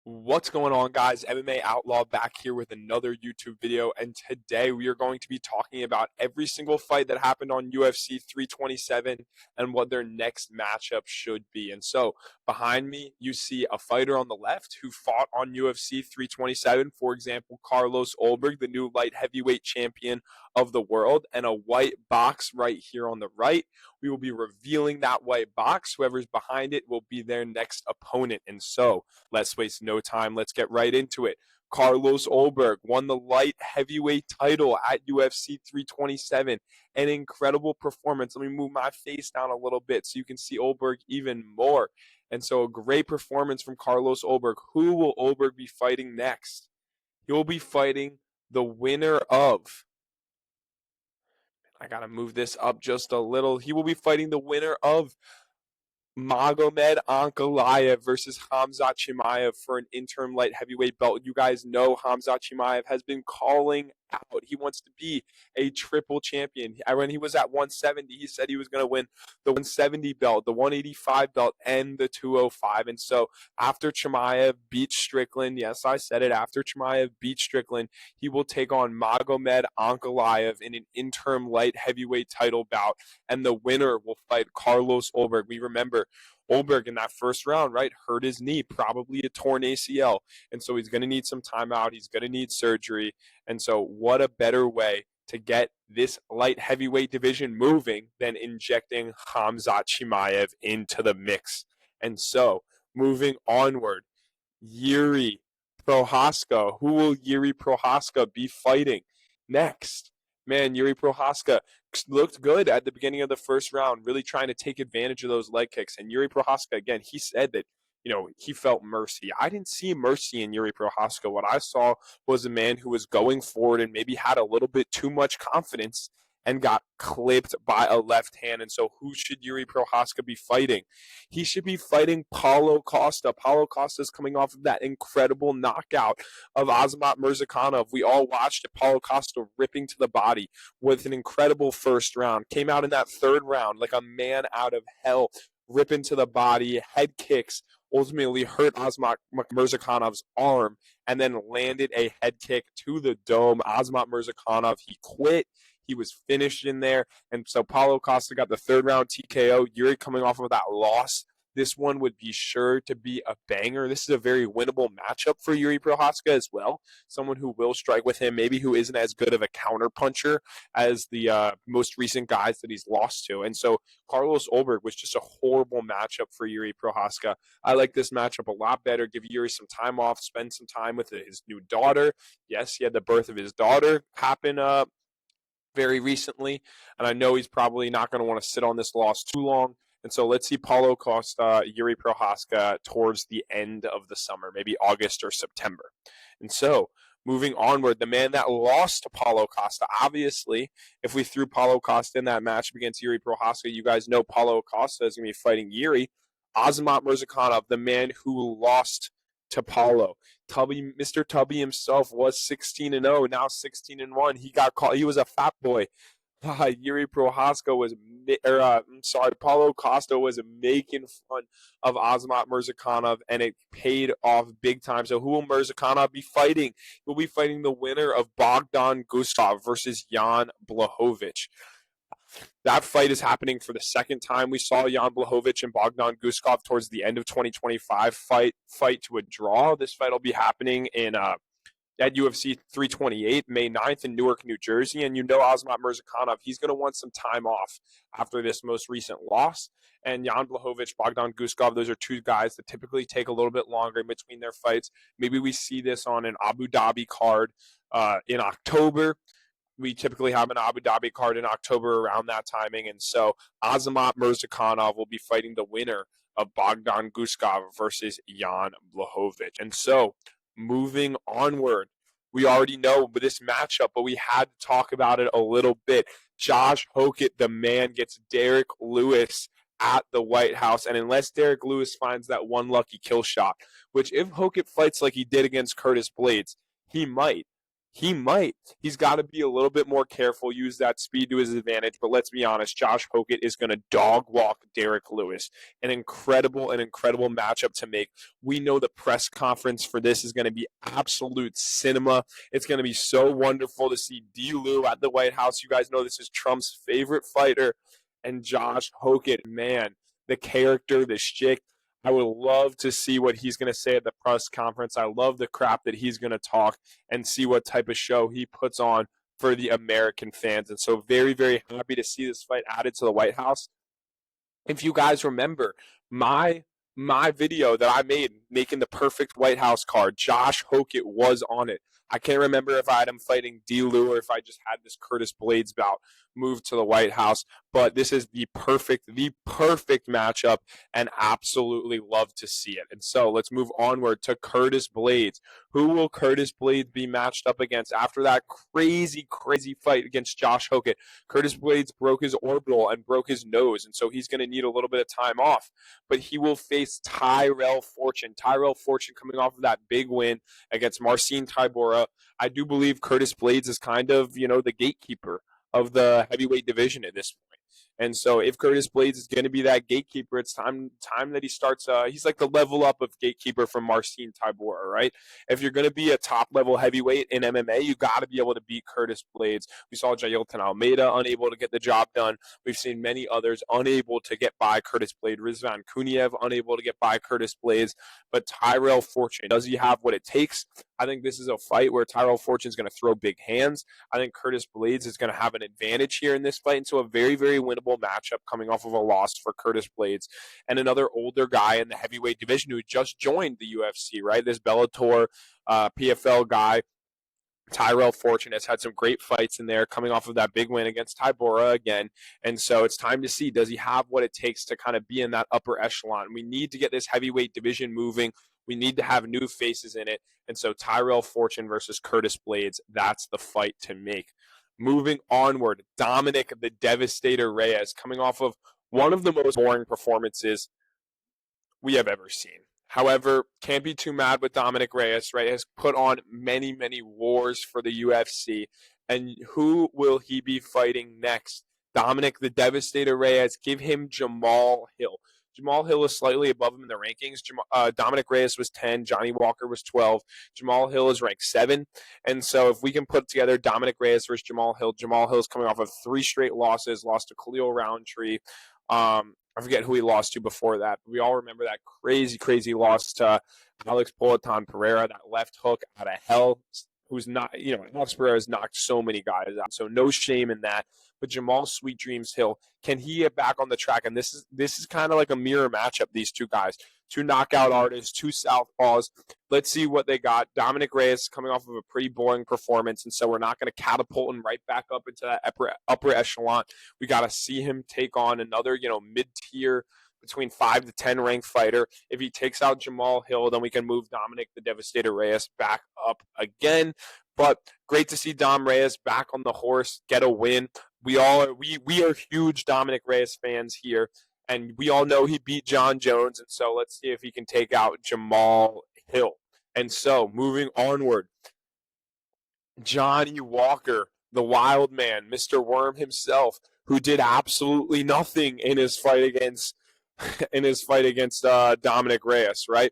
What's going on, guys? MMA Outlaw back here with another YouTube video, and today we are going to be talking about every single fight that happened on UFC 327 and what their next matchup should be. And so behind me, you see a fighter on the left who fought on UFC 327, for example, Carlos Ulberg, the new light heavyweight champion of the world, and a white box right here on the right. We will be revealing that white box. Whoever's behind it will be their next opponent. And so let's waste no time. Let's get right into it. Carlos Ulberg won the light heavyweight title at UFC 327. An incredible performance. Let me move my face down a little bit so you can see Ulberg even more. And so a great performance from Carlos Ulberg. Who will Ulberg be fighting next? He will be fighting the winner of... I got to move this up just a little. He will be fighting the winner of Magomed Ankalaev versus Khamzat Chimaev for an interim light heavyweight belt. You guys know Khamzat Chimaev has been calling out. He wants to be a triple champion. When he was at 170, he said he was going to win the 170 belt, the 185 belt, and the 205. And so after Chimaev beats Strickland, yes, I said it, after Chimaev beats Strickland, he will take on Magomed Ankalaev in an interim light heavyweight title bout, and the winner will fight Carlos Ulberg. We remember Ulberg in that first round, right, hurt his knee, probably a torn ACL. And so he's going to need some time out. He's going to need surgery. And so what a better way to get this light heavyweight division moving than injecting Khamzat Chimaev into the mix. And so moving onward, Yuri Prochazka. Who will Yuri Prochazka be fighting next? Man, Yuri Prochazka looked good at the beginning of the first round, really trying to take advantage of those leg kicks. And Yuri Prochazka, again, he said that, he felt mercy. I didn't see mercy in Yuri Prochazka. What I saw was a man who was going forward and maybe had a little bit too much confidence and got clipped by a left hand. And so who should Yuri Prochazka be fighting? He should be fighting Paulo Costa. Paulo Costa is coming off of that incredible knockout of Azamat Murzakanov. We all watched it. Paulo Costa ripping to the body with an incredible first round. Came out in that third round like a man out of hell, ripping to the body, head kicks, ultimately hurt Azamat Murzakanov's arm, and then landed a head kick to the dome. Azamat Murzakanov, he quit. He was finished in there. And so Paulo Costa got the third round TKO. Yuri coming off of that loss. This one would be sure to be a banger. This is a very winnable matchup for Yuri Prochazka as well. Someone who will strike with him, maybe who isn't as good of a counter puncher as the most recent guys that he's lost to. And so Carlos Ulberg was just a horrible matchup for Yuri Prochazka. I like this matchup a lot better. Give Yuri some time off, spend some time with his new daughter. Yes, he had the birth of his daughter happen very recently, and I know he's probably not going to want to sit on this loss too long. And so let's see Paulo Costa, Yuri Prochazka towards the end of the summer, maybe August or September. And so moving onward, the man that lost to Paulo Costa, obviously, if we threw Paulo Costa in that match against Yuri Prochazka, you guys know Paulo Costa is going to be fighting Yuri. Azamat Murzakanov, the man who lost to Paulo. Mr. Tubby himself was 16-0, now 16-1. He got caught. He was a fat boy. Yuri Prochazka was, Paulo Costa was making fun of Azamat Murzakanov, and it paid off big time. So who will Murzakanov be fighting? He'll be fighting the winner of Bogdan Guskov versus Jan Blachowicz. That fight is happening for the second time. We saw Jan Blachowicz and Bogdan Guskov towards the end of 2025 fight to a draw. This fight will be happening in at UFC 328, May 9th in Newark, New Jersey. And you know Azamat Murzakanov, he's going to want some time off after this most recent loss. And Jan Blachowicz, Bogdan Guskov, those are two guys that typically take a little bit longer in between their fights. Maybe we see this on an Abu Dhabi card in October. We typically have an Abu Dhabi card in October around that timing. And so Azamat Murzakanov will be fighting the winner of Bogdan Guskov versus Jan Blachowicz. And so moving onward, we already know this matchup, but we had to talk about it a little bit. Josh Hokett, the man, gets Derek Lewis at the White House. And unless Derek Lewis finds that one lucky kill shot, which if Hokett fights like he did against Curtis Blades, he might. He might. He's got to be a little bit more careful, use that speed to his advantage. But let's be honest, Josh Hokett is going to dog walk Derek Lewis. An incredible matchup to make. We know the press conference for this is going to be absolute cinema. It's going to be so wonderful to see D. Lou at the White House. You guys know this is Trump's favorite fighter. And Josh Hokett, man, the character, the shtick. I would love to see what he's going to say at the press conference. I love the crap that he's going to talk and see what type of show he puts on for the American fans. And so very, very happy to see this fight added to the White House. If you guys remember, my video that I made making the perfect White House card, Josh Hokett was on it. I can't remember if I had him fighting D. Lou or if I just had this Curtis Blades bout move to the White House, but this is the perfect matchup and absolutely love to see it. And so let's move onward to Curtis Blades. Who will Curtis Blades be matched up against after that crazy fight against Josh Hokett? Curtis Blades broke his orbital and broke his nose, and so he's going to need a little bit of time off, but he will face Tyrell Fortune. Tyrell Fortune coming off of that big win against Marcin Tybura. I do believe Curtis Blades is kind of, the gatekeeper of the heavyweight division at this point. And so if Curtis Blades is going to be that gatekeeper, it's time that he starts. He's like the level up of gatekeeper from Marcin Tybura, right? If you're going to be a top level heavyweight in MMA, you got to be able to beat Curtis Blades. We saw Jailton Almeida unable to get the job done. We've seen many others unable to get by Curtis Blades. Rizvan Kuniev unable to get by Curtis Blades. But Tyrell Fortune, does he have what it takes? I think this is a fight where Tyrell Fortune is going to throw big hands. I think Curtis Blades is going to have an advantage here in this fight. And so a very, very winnable matchup coming off of a loss for Curtis Blades. And another older guy in the heavyweight division who just joined the UFC, right? This Bellator PFL guy. Tyrell Fortune has had some great fights in there coming off of that big win against Tybura again. And so it's time to see, does he have what it takes to kind of be in that upper echelon? We need to get this heavyweight division moving. We need to have new faces in it. And so Tyrell Fortune versus Curtis Blades, that's the fight to make. Moving onward, Dominic the Devastator Reyes coming off of one of the most boring performances we have ever seen. However, can't be too mad with Dominic Reyes, right? Has put on many wars for the UFC. And who will he be fighting next? Dominic the Devastator Reyes. Give him Jamal Hill. Jamal Hill is slightly above him in the rankings. Dominic Reyes was 10. Johnny Walker was 12. Jamal Hill is ranked 7. And so if we can put together Dominic Reyes versus Jamal Hill is coming off of 3 straight losses, lost to Khalil Roundtree. I forget who he lost to before that. We all remember that crazy loss to Alex Poatan Pereira, that left hook out of hell, who's not, Alex Pereira has knocked so many guys out. So no shame in that. But Jamal Sweet Dreams Hill, can he get back on the track? And this is kind of like a mirror matchup, these two guys. 2 knockout artists, 2 southpaws. Let's see what they got. Dominic Reyes coming off of a pretty boring performance, and so we're not going to catapult him right back up into that upper echelon. We got to see him take on another, mid-tier, between 5 to 10 ranked fighter. If he takes out Jamal Hill, then we can move Dominic the Devastator Reyes back up again. But great to see Dom Reyes back on the horse, get a win. We are huge Dominic Reyes fans here, and we all know he beat John Jones, and so let's see if he can take out Jamal Hill. And so moving onward, Johnny Walker, the wild man, Mr. Worm himself, who did absolutely nothing in his fight against Dominic Reyes, right?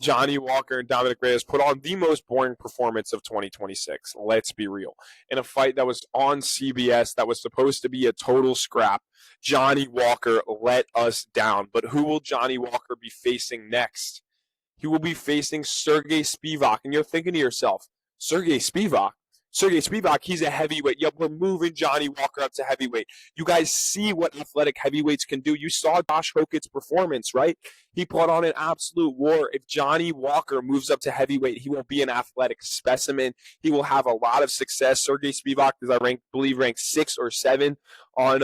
Johnny Walker and Dominic Reyes put on the most boring performance of 2026. Let's be real. In a fight that was on CBS, that was supposed to be a total scrap, Johnny Walker let us down. But who will Johnny Walker be facing next? He will be facing Sergey Spivak. And you're thinking to yourself, Sergey Spivak, he's a heavyweight. Yep, we're moving Johnny Walker up to heavyweight. You guys see what athletic heavyweights can do. You saw Josh Hokett's performance, right? He put on an absolute war. If Johnny Walker moves up to heavyweight, he will be an athletic specimen. He will have a lot of success. Sergey Spivak is, I believe, ranked 6 or 7 on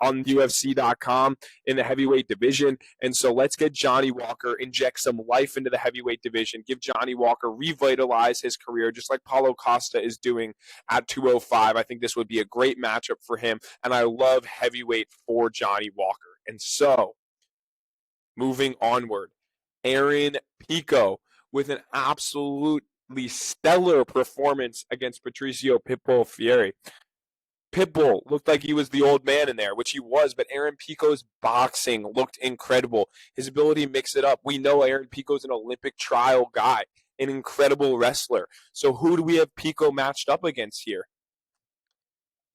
UFC.com in the heavyweight division. And so let's get Johnny Walker, inject some life into the heavyweight division, give Johnny Walker, revitalize his career, just like Paulo Costa is doing at 205. I think this would be a great matchup for him, and I love heavyweight for Johnny Walker. And so, moving onward, Aaron Pico with an absolute stellar performance against Patricio Pitbull Fieri. Pitbull looked like he was the old man in there, which he was, but Aaron Pico's boxing looked incredible. His ability to mix it up. We know Aaron Pico's an Olympic trial guy, an incredible wrestler. So who do we have Pico matched up against here?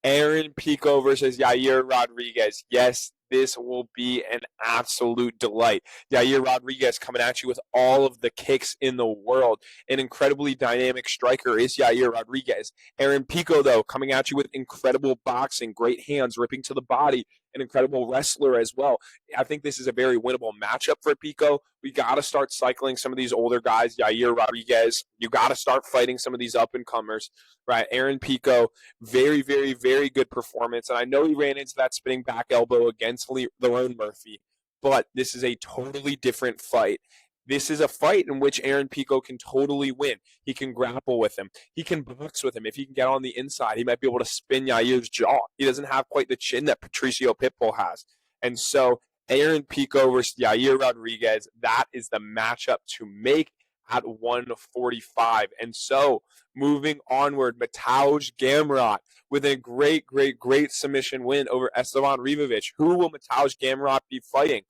Aaron Pico versus Yair Rodriguez. Yes, this will be an absolute delight. Yair Rodriguez coming at you with all of the kicks in the world. An incredibly dynamic striker is Yair Rodriguez. Aaron Pico, though, coming at you with incredible boxing, great hands, ripping to the body, an incredible wrestler as well. I think this is a very winnable matchup for Pico. We got to start cycling some of these older guys, Yair Rodriguez. You got to start fighting some of these up-and-comers, right? Aaron Pico, very, very, very good performance. And I know he ran into that spinning back elbow against Lerone Murphy, but this is a totally different fight. This is a fight in which Aaron Pico can totally win. He can grapple with him. He can box with him. If he can get on the inside, he might be able to spin Yair's jaw. He doesn't have quite the chin that Patricio Pitbull has. And so Aaron Pico versus Yair Rodriguez, that is the matchup to make at 145. And so moving onward, Mateusz Gamrot with a great, great, great submission win over Esteban Rivovic. Who will Mateusz Gamrot be fighting?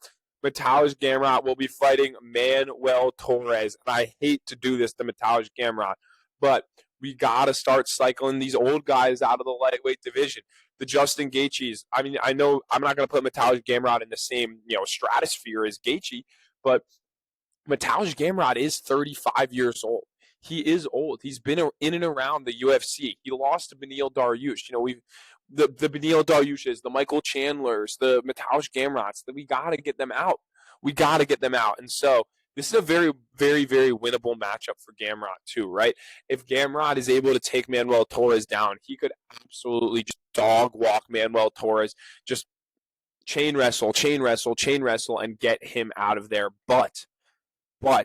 Mateusz Gamrot will be fighting Manuel Torres. And I hate to do this to Mateusz Gamrot, but we got to start cycling these old guys out of the lightweight division. The Justin Gaethjes. I mean, I know I'm not going to put Mateusz Gamrot in the same, stratosphere as Gaethje, but Mateusz Gamrot is 35 years old. He is old. He's been in and around the UFC. He lost to Beneil Dariush. The Beneil Dariushes, the Michael Chandlers, the Mateusz Gamrots. We got to get them out. We got to get them out. And so this is a very, very, very winnable matchup for Gamrot too, right? If Gamrot is able to take Manuel Torres down, he could absolutely just dog walk Manuel Torres, just chain wrestle, and get him out of there. But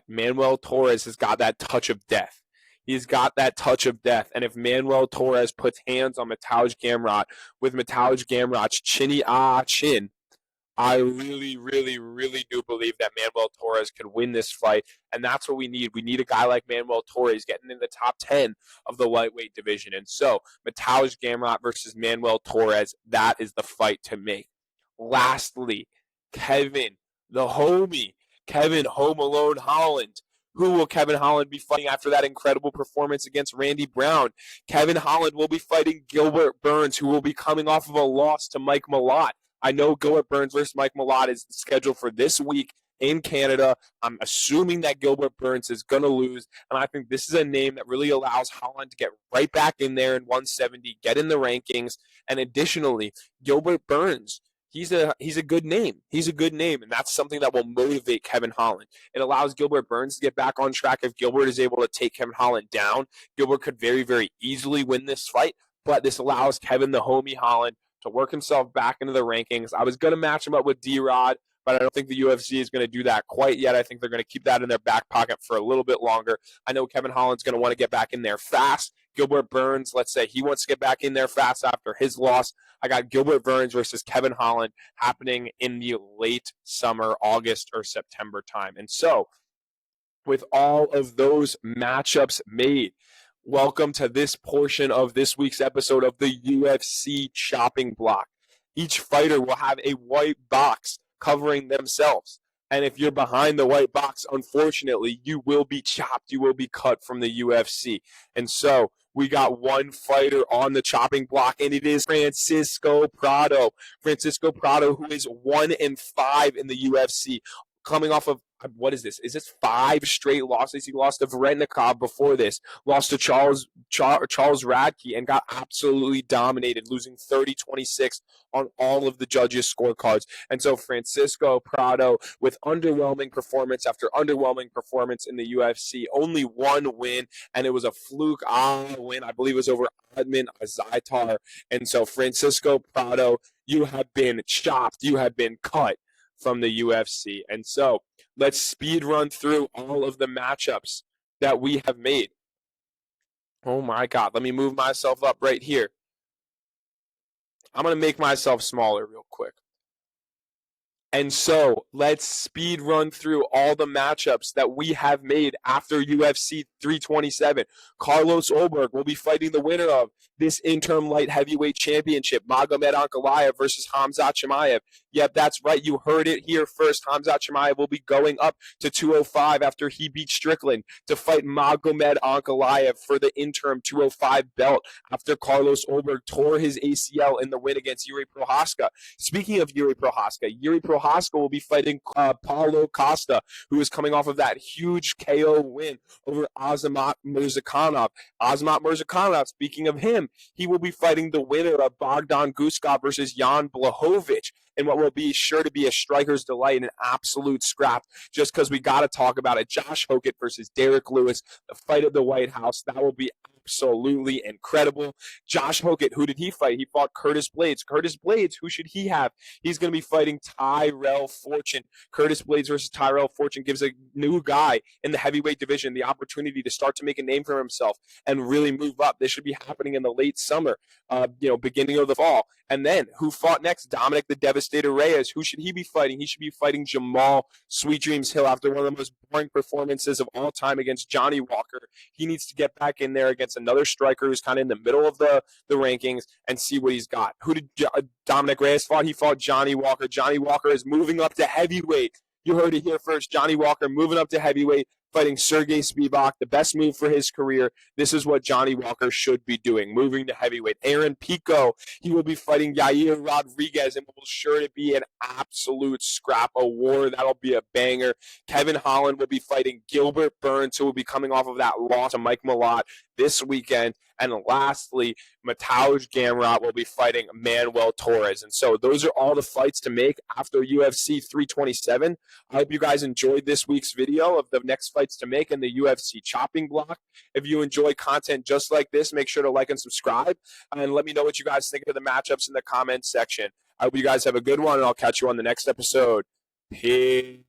Manuel Torres has got that touch of death. He's got that touch of death. And if Manuel Torres puts hands on Mateusz Gamrot with Mateusz Gamrot's chinny chin, I really, really, really do believe that Manuel Torres could win this fight. And that's what we need. We need a guy like Manuel Torres getting in the top 10 of the lightweight division. And so Mateusz Gamrot versus Manuel Torres, that is the fight to make. Lastly, Kevin, the homie, Kevin Home Alone Holland. Who will Kevin Holland be fighting after that incredible performance against Randy Brown? Kevin Holland will be fighting Gilbert Burns, who will be coming off of a loss to Mike Malott. I know Gilbert Burns versus Mike Malott is scheduled for this week in Canada. I'm assuming that Gilbert Burns is going to lose, and I think this is a name that really allows Holland to get right back in there in 170, get in the rankings, and additionally, Gilbert Burns, He's a good name. He's a good name, and that's something that will motivate Kevin Holland. It allows Gilbert Burns to get back on track. If Gilbert is able to take Kevin Holland down, Gilbert could very, very easily win this fight, but this allows Kevin the homie Holland to work himself back into the rankings. I was going to match him up with D-Rod, but I don't think the UFC is going to do that quite yet. I think they're going to keep that in their back pocket for a little bit longer. I know Kevin Holland's going to want to get back in there fast. Gilbert Burns, let's say he wants to get back in there fast after his loss. I got Gilbert Burns versus Kevin Holland happening in the late summer, August or September time. And so, with all of those matchups made, welcome to this portion of this week's episode of the UFC chopping block. Each fighter will have a white box covering themselves. And if you're behind the white box, unfortunately, you will be chopped. You will be cut from the UFC. And so we got one fighter on the chopping block, and it is Francisco Prado. Francisco Prado, who is 1-5 in the UFC, coming off of, what is this? Is this 5 straight losses? He lost to Varetnikov before this, lost to Charles Radke, and got absolutely dominated, losing 30-26 on all of the judges' scorecards. And so Francisco Prado, with underwhelming performance after underwhelming performance in the UFC, only one win, and it was a fluke win. I believe it was over Admin Azaitar. And so Francisco Prado, you have been chopped. You have been cut from the UFC. And so let's speed run through all of the matchups that we have made. Oh my God, let me move myself up right here. I'm going to make myself smaller real quick. And so let's speed run through all the matchups that we have made after UFC 327. Carlos Ulberg will be fighting the winner of this interim light heavyweight championship, Magomed Ankalaev versus Khamzat Chimaev. Yep, that's right. You heard it here first. Khamzat Chimaev will be going up to 205 after he beat Strickland to fight Magomed Ankalaev for the interim 205 belt after Carlos Ulberg tore his ACL in the win against Yuri Prochazka. Speaking of Yuri Prochazka will be fighting Paulo Costa, who is coming off of that huge KO win over Azamat Murzakanov. Azamat Murzakanov, speaking of him, he will be fighting the winner of Bogdan Guskov versus Jan Blachowicz in what will be sure to be a striker's delight and an absolute scrap, just because we got to talk about it. Josh Hokett versus Derek Lewis, the fight at the White House. That will be absolutely incredible. Josh Hokett, who did he fight? He fought Curtis Blades. Curtis Blades, who should he have? He's going to be fighting Tyrell Fortune. Curtis Blades versus Tyrell Fortune gives a new guy in the heavyweight division the opportunity to start to make a name for himself and really move up. This should be happening in the late summer, beginning of the fall. And then who fought next? Dominic the Devastator Reyes. Who should he be fighting? He should be fighting Jamal Sweet Dreams Hill after one of the most boring performances of all time against Johnny Walker. He needs to get back in there against another striker who's kind of in the middle of the rankings and see what he's got. Who did Dominic Reyes fought? He fought Johnny Walker. Johnny Walker is moving up to heavyweight. You heard it here first. Johnny Walker moving up to heavyweight, fighting Sergey Spivak, the best move for his career. This is what Johnny Walker should be doing, moving to heavyweight. Aaron Pico, he will be fighting Yair Rodriguez, and will sure to be an absolute scrap, a war. That'll be a banger. Kevin Holland will be fighting Gilbert Burns, who will be coming off of that loss to Mike Malott this weekend. And lastly, Mateusz Gamrot will be fighting Manuel Torres. And so those are all the fights to make after UFC 327. I hope you guys enjoyed this week's video of the next fights to make in the UFC chopping block. If you enjoy content just like this, make sure to like and subscribe. And let me know what you guys think of the matchups in the comments section. I hope you guys have a good one, and I'll catch you on the next episode. Peace.